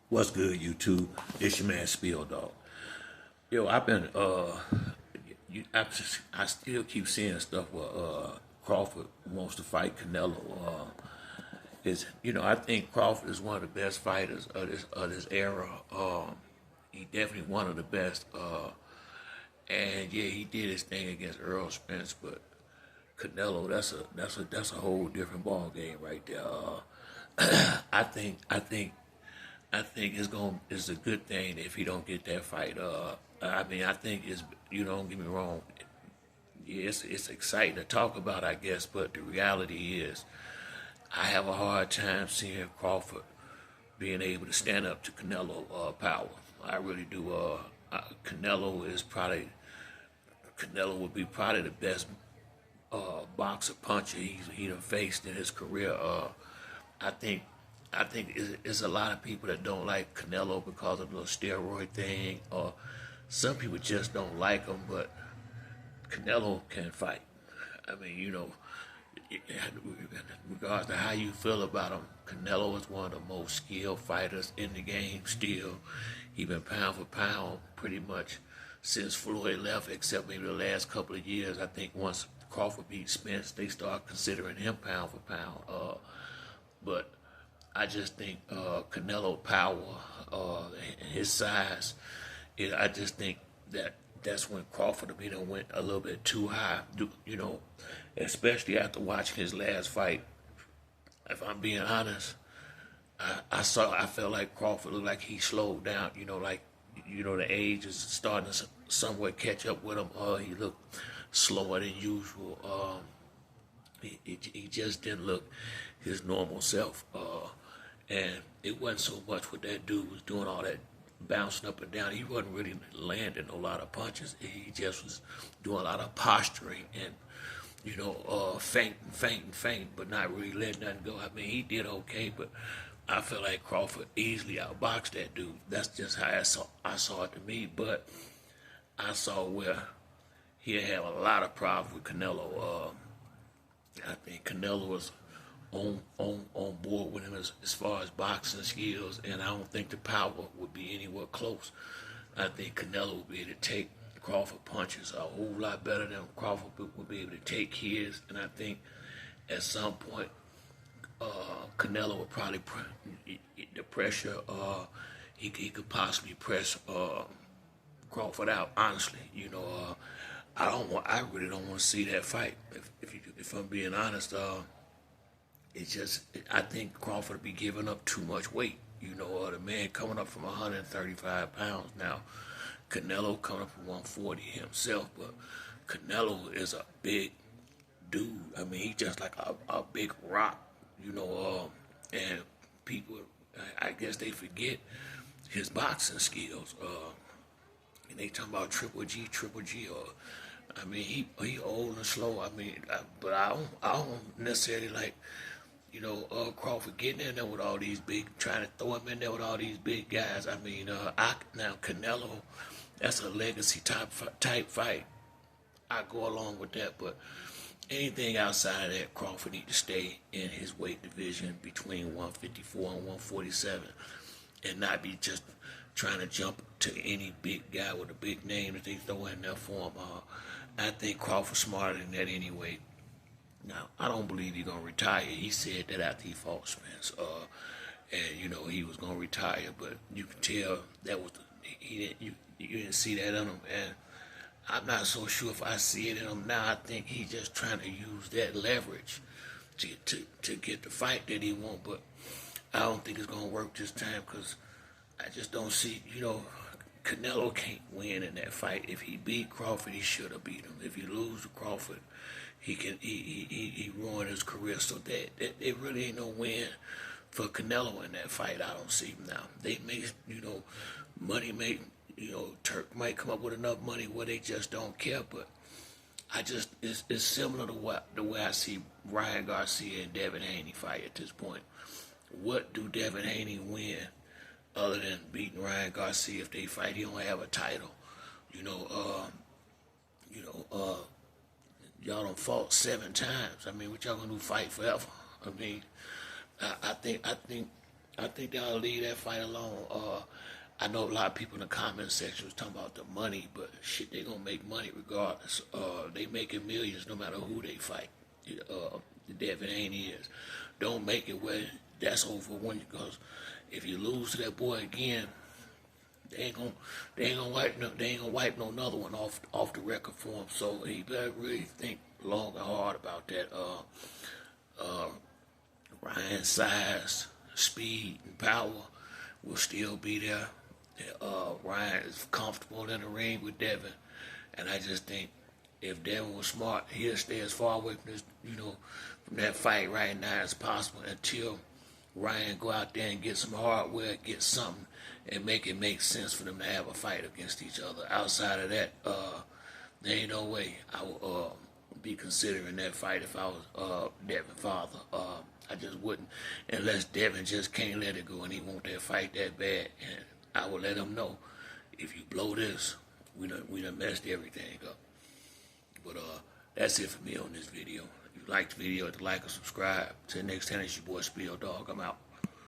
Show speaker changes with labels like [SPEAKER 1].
[SPEAKER 1] What's good, YouTube? It's your man Spill Dog. Yo, I've been I still keep seeing stuff where Crawford wants to fight Canelo. I think Crawford is one of the best fighters of this era. He definitely one of the best. And yeah, he did his thing against Earl Spence, but Canelo, that's a whole different ball game right there. I think it's a good thing if he don't get that fight. I think it's, don't get me wrong. Yeah, it's exciting to talk about, I guess, but the reality is, I have a hard time seeing Crawford being able to stand up to Canelo power. I really do. Canelo would be probably the best boxer puncher he done faced in his career. I think I think it's a lot of people that don't like Canelo because of the steroid thing, or some people just don't like him. But Canelo can fight. I mean, regardless to how you feel about him, Canelo is one of the most skilled fighters in the game. Still, he been pound for pound pretty much since Floyd left, except maybe the last couple of years. I think once Crawford beat Spence, they start considering him pound for pound. But I just think Canelo power and his size, I just think that's when Crawford went a little bit too high. Especially after watching his last fight. If I'm being honest, I felt like Crawford looked like he slowed down. The age is starting to somewhat catch up with him. He looked slower than usual. He just didn't look his normal self. And it wasn't so much what that dude was doing, all that bouncing up and down. He wasn't really landing a lot of punches. He just was doing a lot of posturing and, fainting, but not really letting nothing go. I mean, he did okay, but I feel like Crawford easily outboxed that dude. That's just how I saw it to me. But I saw where he'll have a lot of problems with Canelo. I think Canelo was on board with him as far as boxing skills, and I don't think the power would be anywhere close. I think Canelo would be able to take Crawford punches a whole lot better than Crawford would be able to take his, and I think at some point Canelo would probably the pressure. He could possibly press Crawford out. Honestly, I really don't want to see that fight. If I'm being honest, I think Crawford would be giving up too much weight. The man coming up from 135 pounds now. Canelo coming up from 140 himself, but Canelo is a big dude. I mean, he's just like a big rock, and people, I guess they forget his boxing skills. And they talking about Triple G, or I mean, he old and slow. I mean, but I don't necessarily like, Crawford getting in there with all these trying to throw him in there with all these big guys. I mean, now Canelo, that's a legacy type fight. I go along with that, but anything outside of that, Crawford need to stay in his weight division between 154 and 147, and not be just trying to jump to any big guy with a big name that they throw in there for him. I think Crawford's smarter than that anyway. Now, I don't believe he's gonna retire. He said that after he fought Spence, and he was gonna retire. But you can tell that was you didn't see that in him, and I'm not so sure if I see it in him now. I think he's just trying to use that leverage to get the fight that he wants. But I don't think it's gonna work this time because I just don't see. Canelo can't win in that fight. If he beat Crawford, he should have beat him. If he lose to Crawford, he ruined his career. So that it really ain't no win for Canelo in that fight. I don't see him now. They may, money may, Turk might come up with enough money where they just don't care. But it's similar to the way I see Ryan Garcia and Devin Haney fight at this point. What do Devin Haney win other than beating Ryan Garcia if they fight? He don't have a title. Y'all done fought 7 times. I mean, what y'all gonna do? Fight forever? I mean, I think I think they'll leave that fight alone. I know a lot of people in the comment section was talking about the money, but shit, they gonna make money regardless. They making millions no matter who they fight. Devin ain't is. Don't make it where that's over when, because if you lose to that boy again, they ain't gonna wipe no another one off the record for him. So he better really think long and hard about that. Ryan's size, speed, and power will still be there. Ryan is comfortable in the ring with Devin, and I just think if Devin was smart, he'll stay as far away from this, from that fight right now as possible until Ryan go out there and get some hardware, get something, and make it make sense for them to have a fight against each other. Outside of that, there ain't no way I would be considering that fight if I was Devin's father. I just wouldn't, unless Devin just can't let it go and he want that fight that bad. And I would let him know, if you blow this, we done messed everything up. But that's it for me on this video. If you liked the video, hit the like or subscribe. Till next time, it's your boy Spill Dog. I'm out.